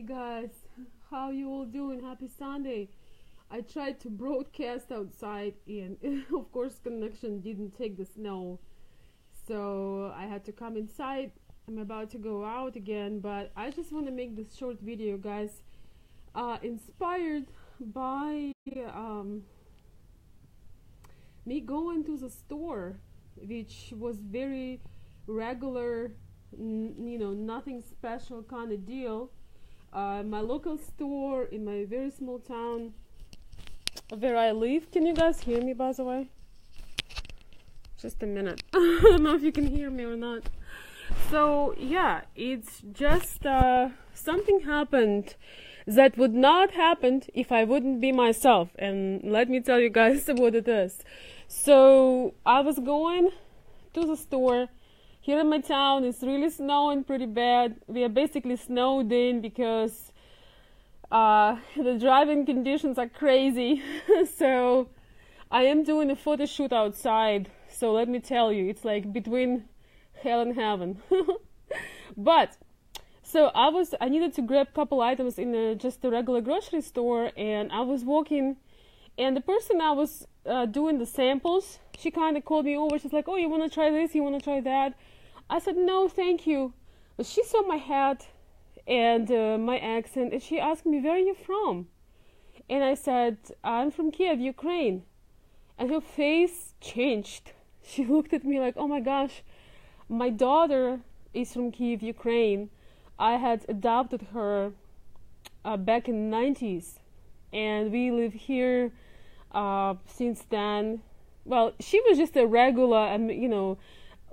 Hey guys, how you all doing? Happy Sunday. I tried to broadcast outside and of course connection didn't take the snow. So I had to come inside. I'm about to go out again, but I just want to make this short video, guys. Inspired by me going to the store, which was very regular, nothing special kind of deal. My local store in my very small town where I live. Can you guys hear me, by the way? Just a minute. I don't know if you can hear me or not. So yeah, it's just something happened that would not happen if I wouldn't be myself, and let me tell you guys what it is. So I was going to the store here in my town. It's really snowing pretty bad. We are basically snowed in because the driving conditions are crazy. So I am doing a photo shoot outside, so let me tell you, it's like between hell and heaven. But so I needed to grab a couple items in just a regular grocery store, and I was walking, and the person I was doing the samples, she kind of called me over. She's like, oh, you want to try this, you want to try that? I said, no, thank you. But she saw my hat and my accent, and she asked me, where are you from? And I said, I'm from Kiev, Ukraine. And her face changed. She looked at me like, oh my gosh, my daughter is from Kiev, Ukraine. I had adopted her back in the 90s, and we live here since then. Well, she was just a regular,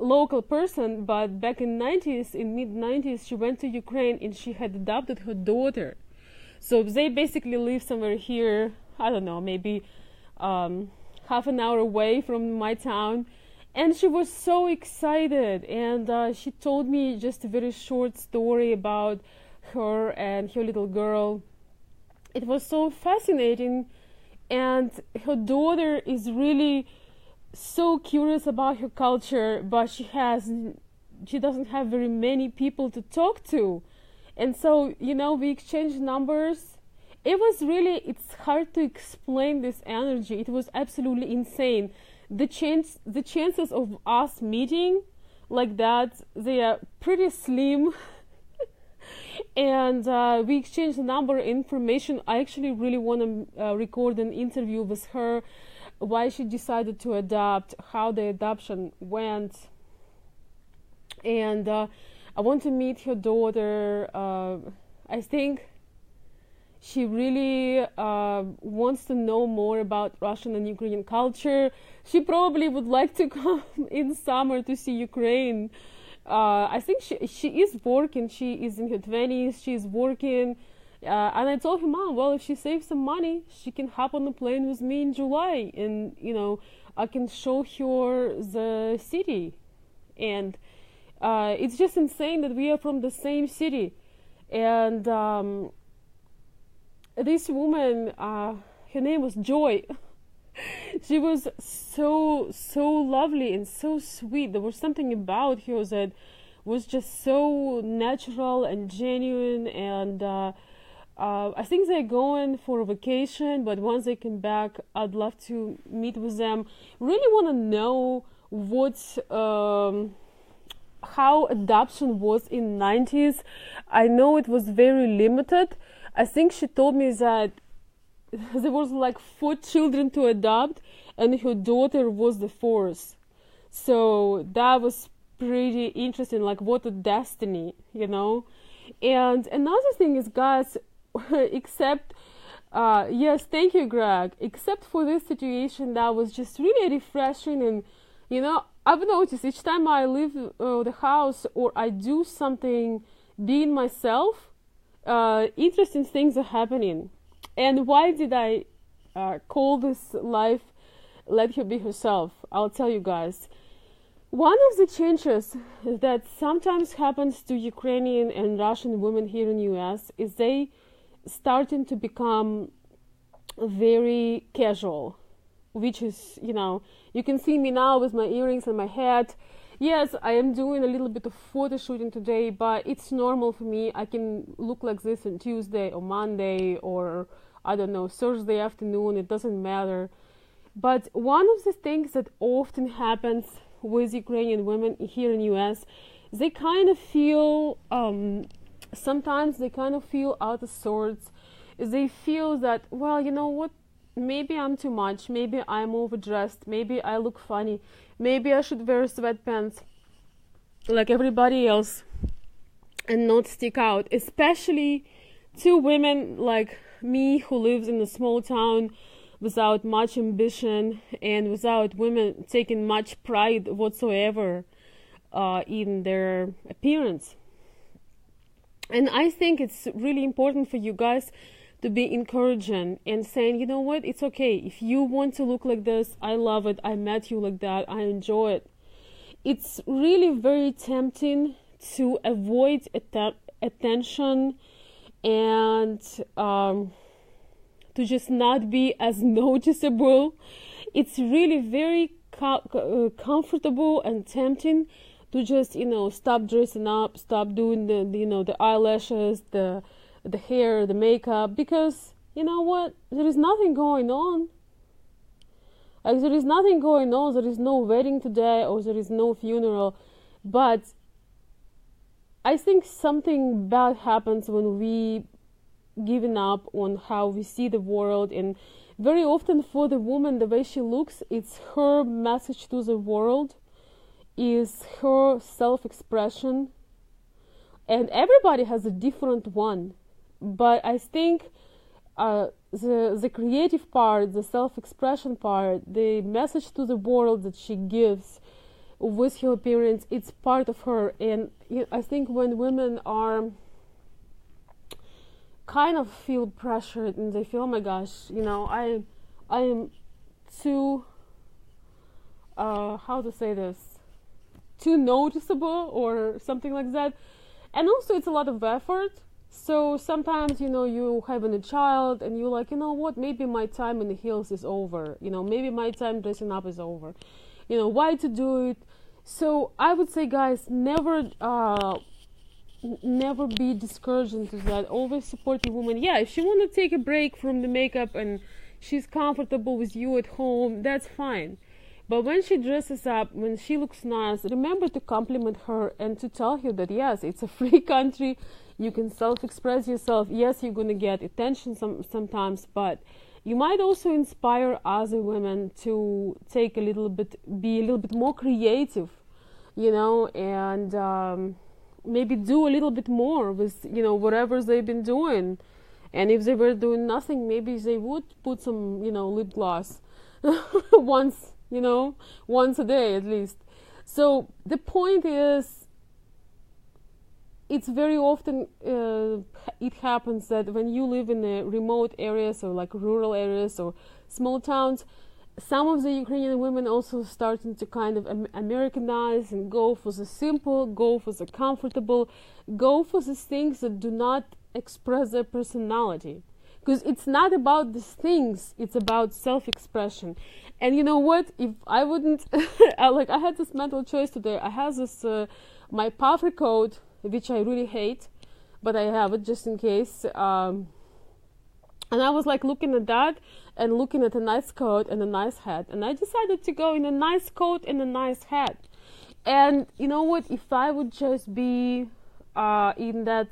local person, but back in 90s, in mid-90s, she went to Ukraine and she had adopted her daughter. So they basically live somewhere here, I don't know, maybe half an hour away from my town. And she was so excited, and she told me just a very short story about her and her little girl. It was so fascinating, and her daughter is really so curious about her culture, but she doesn't have very many people to talk to. And so, we exchanged numbers. It's hard to explain this energy. It was absolutely insane. The chances of us meeting like that, they are pretty slim. And we exchanged number information. I actually really want to record an interview with her, why she decided to adopt, how the adoption went, and I want to meet her daughter. I think she really wants to know more about Russian and Ukrainian culture. She probably would like to come in summer to see Ukraine. I think she is working. She is in her 20s. She's working. And I told her, Mom, well, if she saves some money, she can hop on the plane with me in July, and I can show her the city. And it's just insane that we are from the same city. And this woman, her name was Joy. She was so lovely and so sweet. There was something about her that was just so natural and genuine, and I think they're going for a vacation, but once they come back, I'd love to meet with them. Really want to know how adoption was in 90s. I know it was very limited. I think she told me that there was like 4 children to adopt, and her daughter was the 4th. So that was pretty interesting, like what a destiny, And another thing is, guys, except yes, thank you, Greg, except for this situation that was just really refreshing. And I've noticed each time I leave the house or I do something being myself, interesting things are happening. And why did I call this life Let Her Be Herself? I'll tell you guys. One of the changes that sometimes happens to Ukrainian and Russian women here in US is they starting to become very casual, which is, you can see me now with my earrings and my hat. Yes, I am doing a little bit of photo shooting today, but it's normal for me. I can look like this on Tuesday or Monday or I don't know, Thursday afternoon, it doesn't matter. But one of the things that often happens with Ukrainian women here in US, they kind of feel, sometimes they kind of feel out of sorts. They feel that, well, you know what, maybe I'm too much, maybe I'm overdressed, maybe I look funny, maybe I should wear sweatpants like everybody else and not stick out, especially to women like me who lives in a small town without much ambition and without women taking much pride whatsoever in their appearance. And I think it's really important for you guys to be encouraging and saying, you know what, it's okay. If you want to look like this, I love it. I met you like that. I enjoy it. It's really very tempting to avoid attention and to just not be as noticeable. It's really very comfortable and tempting to just, you know, stop dressing up, stop doing the eyelashes, the hair, the makeup, because you know what, there is nothing going on. Like, there is nothing going on. There is no wedding today, or there is no funeral. But I think something bad happens when we giving up on how we see the world. And very often for the woman, the way she looks, it's her message to the world, is her self-expression, and everybody has a different one. But I think the creative part, the self-expression part, the message to the world that she gives with her appearance, it's part of her. And I think when women are kind of feel pressured and they feel, oh my gosh, you know, I am too how to say this, too noticeable or something like that. And also it's a lot of effort. So sometimes, you know, you having a child and you're like, you know what, maybe my time in the hills is over, you know, maybe my time dressing up is over, you know, why to do it? So I would say, guys, never be discouraged into that. Always support your woman. Yeah, if she want to take a break from the makeup and she's comfortable with you at home, that's fine. But when she dresses up, when she looks nice, remember to compliment her and to tell her that yes, it's a free country. You can self-express yourself. Yes, you're going to get attention sometimes, but you might also inspire other women to be a little bit more creative, you know, and maybe do a little bit more with, you know, whatever they've been doing. And if they were doing nothing, maybe they would put some, you know, lip gloss once a day at least. So the point is, it's very often it happens that when you live in the remote areas or like rural areas or small towns, some of the Ukrainian women also starting to kind of Americanize and go for the simple, go for the comfortable, go for the things that do not express their personality. Because it's not about these things, it's about self-expression. And you know what, if I wouldn't, I had this mental choice today. I have this, my puffer coat, which I really hate, but I have it just in case. And I was like looking at that and looking at a nice coat and a nice hat. And I decided to go in a nice coat and a nice hat. And you know what, if I would just be in that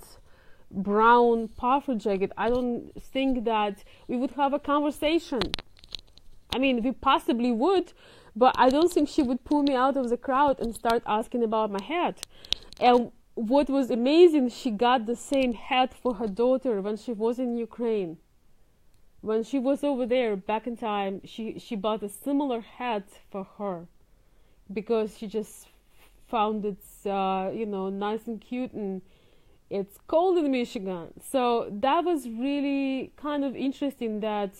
brown puffer jacket, I don't think that we would have a conversation. I mean, we possibly would, but I don't think she would pull me out of the crowd and start asking about my hat. And what was amazing, she got the same hat for her daughter when she was in Ukraine. When she was over there back in time, she bought a similar hat for her because she just found it, nice and cute, and it's cold in Michigan. So that was really kind of interesting that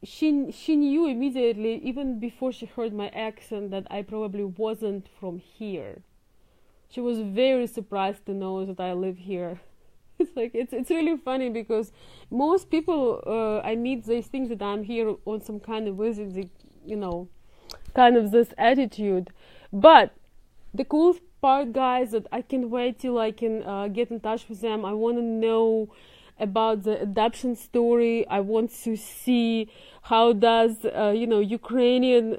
she knew immediately, even before she heard my accent, that I probably wasn't from here. She was very surprised to know that I live here. It's like it's really funny because most people I meet, they think that I'm here on some kind of visit. They, kind of this attitude. But the cool part, guys, that I can't wait till I can get in touch with them. I want to know about the adoption story. I want to see how does Ukrainian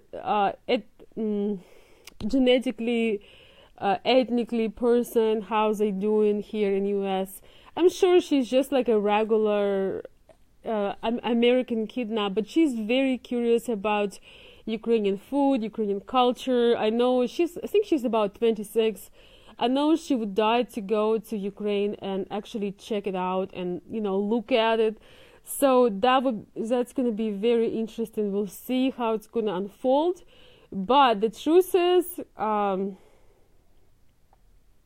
genetically ethnically person, how's they doing here in US. I'm sure she's just like a regular American kid now, but she's very curious about Ukrainian food, Ukrainian culture. I think she's about 26. I know she would die to go to Ukraine and actually check it out and look at it. So that's going to be very interesting. We'll see how it's going to unfold. But the truth is,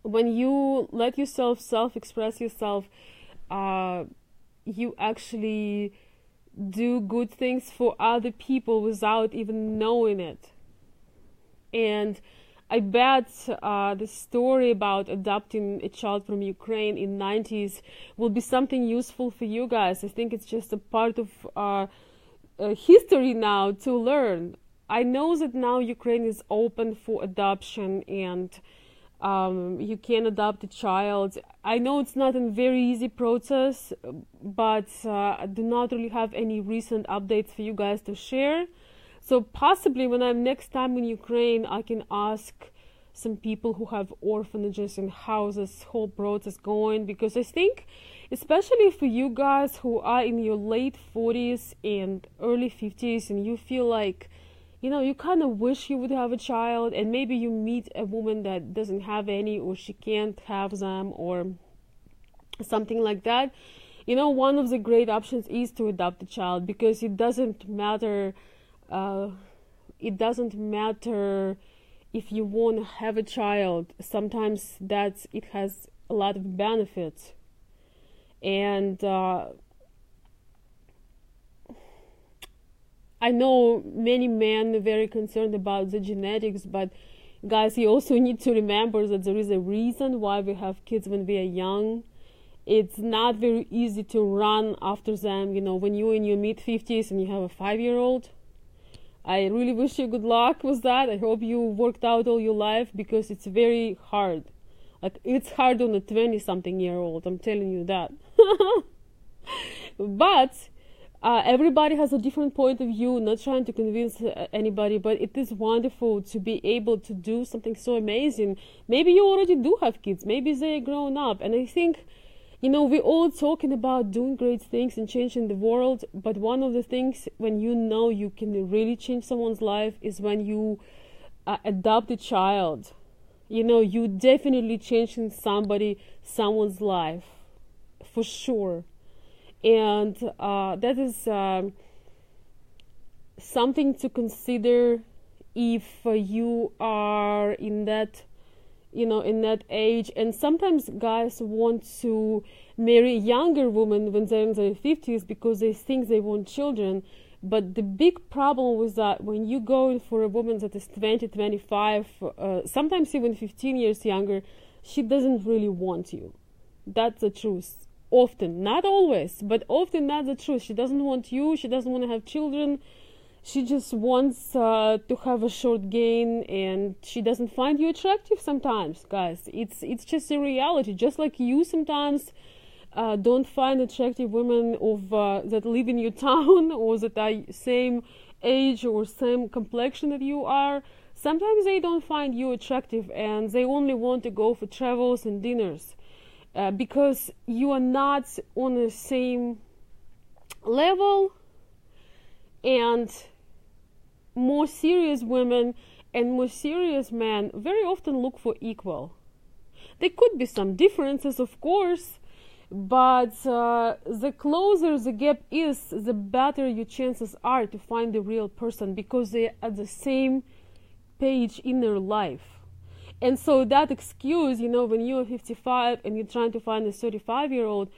when you let yourself self-express yourself, you actually do good things for other people without even knowing it. And I bet the story about adopting a child from Ukraine in 90s will be something useful for you guys. I think it's just a part of history now to learn. I know that now Ukraine is open for adoption and you can adopt a child. I know it's not a very easy process, but I do not really have any recent updates for you guys to share. So possibly when I'm next time in Ukraine, I can ask some people who have orphanages and how this whole process going, because I think, especially for you guys who are in your late 40s and early 50s and you feel like, you kind of wish you would have a child, and maybe you meet a woman that doesn't have any, or she can't have them, or something like that. One of the great options is to adopt a child, because it doesn't matter. It doesn't matter if you want to have a child. Sometimes it has a lot of benefits, and I know many men are very concerned about the genetics, but guys, you also need to remember that there is a reason why we have kids when we are young. It's not very easy to run after them, when you're in your mid-50s and you have a 5-year-old. I really wish you good luck with that. I hope you worked out all your life, because it's very hard. Like, it's hard on a 20-something-year-old, I'm telling you that. But everybody has a different point of view, not trying to convince anybody, but it is wonderful to be able to do something so amazing. Maybe you already do have kids, maybe they're grown up, and I think, we're all talking about doing great things and changing the world, but one of the things when you can really change someone's life is when you adopt a child. You definitely changing someone's life, for sure. And that is something to consider if you are in that age. And sometimes guys want to marry younger women when they're in their 50s because they think they want children. But the big problem with that, when you go for a woman that is 20, 25, sometimes even 15 years younger, she doesn't really want you. That's the truth. Often, not always, but often that's the truth. She doesn't want you, she doesn't want to have children, she just wants to have a short game, and she doesn't find you attractive sometimes, guys. It's just a reality. Just like you sometimes don't find attractive women that live in your town or that are same age or same complexion that you are. Sometimes they don't find you attractive and they only want to go for travels and dinners. Because you are not on the same level, and more serious women and more serious men very often look for equal. There could be some differences, of course, but the closer the gap is, the better your chances are to find the real person, because they're at the same page in their life. And so that excuse, when you're 55 and you're trying to find a 35-year-old,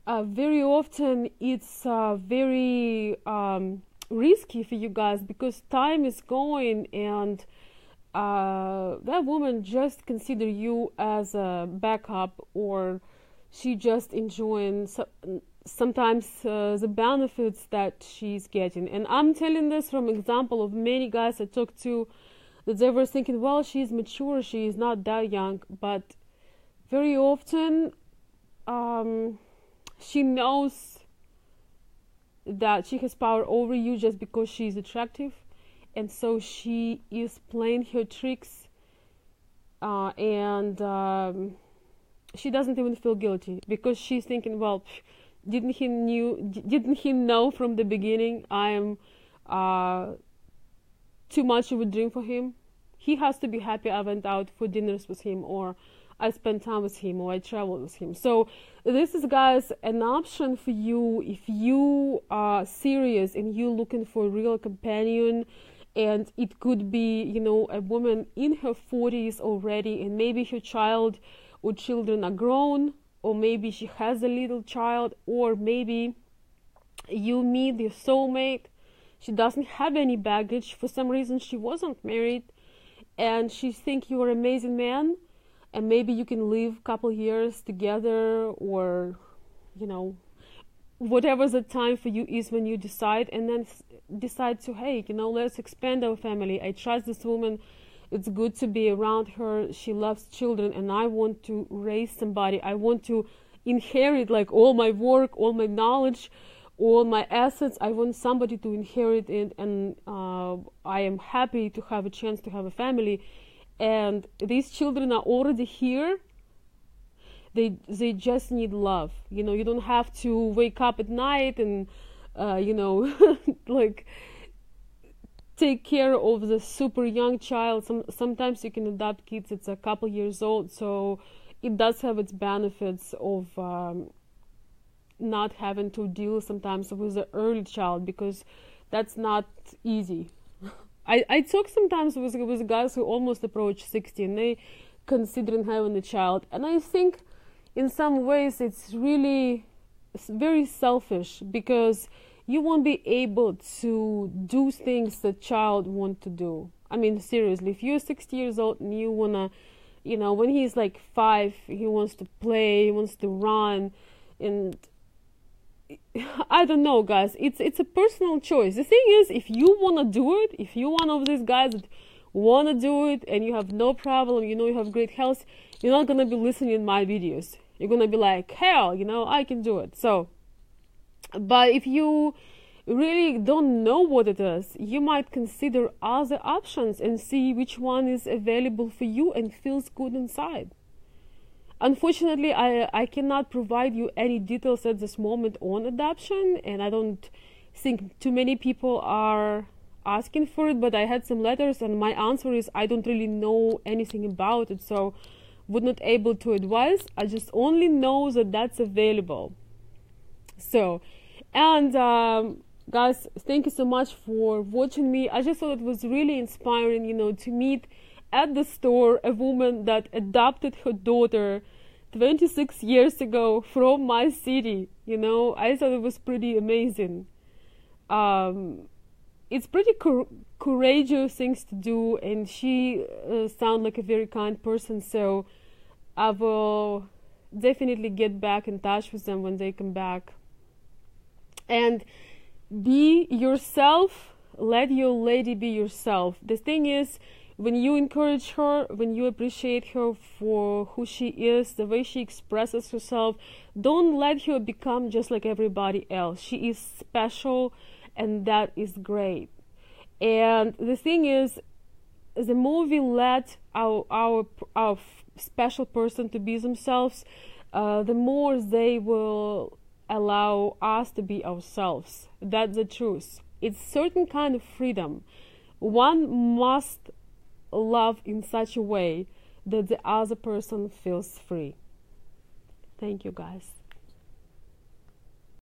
very often it's very risky for you guys, because time is going, and that woman just consider you as a backup, or she just enjoying sometimes the benefits that she's getting. And I'm telling this from example of many guys I talked to, that they were thinking, well, she's mature, she is not that young. But very often she knows that she has power over you just because she is attractive, and so she is playing her tricks, and she doesn't even feel guilty, because she's thinking, well, didn't he know from the beginning I am too much of a dream for him? He has to be happy I went out for dinners with him, or I spent time with him, or I traveled with him. So this is, guys, an option for you if you are serious and you're looking for a real companion. And it could be, you know, a woman in her 40s already, and maybe her child or children are grown, or maybe she has a little child, or maybe you meet your soulmate. She doesn't have any baggage. For some reason, she wasn't married, and she thinks you're an amazing man, and maybe you can live a couple years together, or, you know, whatever the time for you is when you decide, and then decide to, hey, you know, let's expand our family. I trust this woman. It's good to be around her. She loves children, and I want to raise somebody. I want to inherit like all my work, all my knowledge, all my assets. I want somebody to inherit it, and I am happy to have a chance to have a family. And these children are already here. They just need love. You know, you don't have to wake up at night and you know, like take care of the super young child. Sometimes you can adopt kids, it's a couple years old, so it does have its benefits of not having to deal sometimes with the early child, because that's not easy. I talk sometimes with guys who almost approach 60 and they considering having a child, and I think in some ways it's very selfish, because you won't be able to do things that child want to do. I mean, seriously, if you're 60 years old and you wanna, you know, when he's like 5, he wants to play, he wants to run, and I don't know, guys, it's a personal choice. The thing is, if you wanna do it, if you're one of these guys that wanna do it and you have no problem, you know, you have great health, you're not gonna be listening to my videos. You're gonna be like, hell, you know, I can do it. So, but if you really don't know what it is, you might consider other options and see which one is available for you and feels good inside. Unfortunately, I cannot provide you any details at this moment on adoption, and I don't think too many people are asking for it, but I had some letters, and my answer is I don't really know anything about it, so would not able to advise. I just only know that that's available. So, and guys, thank you so much for watching me. I just thought it was really inspiring, you know, to meet at the store a woman that adopted her daughter 26 years ago from my city. You know, I thought it was pretty amazing. It's pretty courageous things to do, and she sounds like a very kind person, so I will definitely get back in touch with them when they come back. And be yourself. Let your lady be yourself. The thing is, when you encourage her, when you appreciate her for who she is, the way she expresses herself, don't let her become just like everybody else. She is special, and that is great. And the thing is, the more we let our special person to be themselves, the more they will allow us to be ourselves. That's the truth. It's certain kind of freedom. One must love in such a way that the other person feels free. Thank you, guys.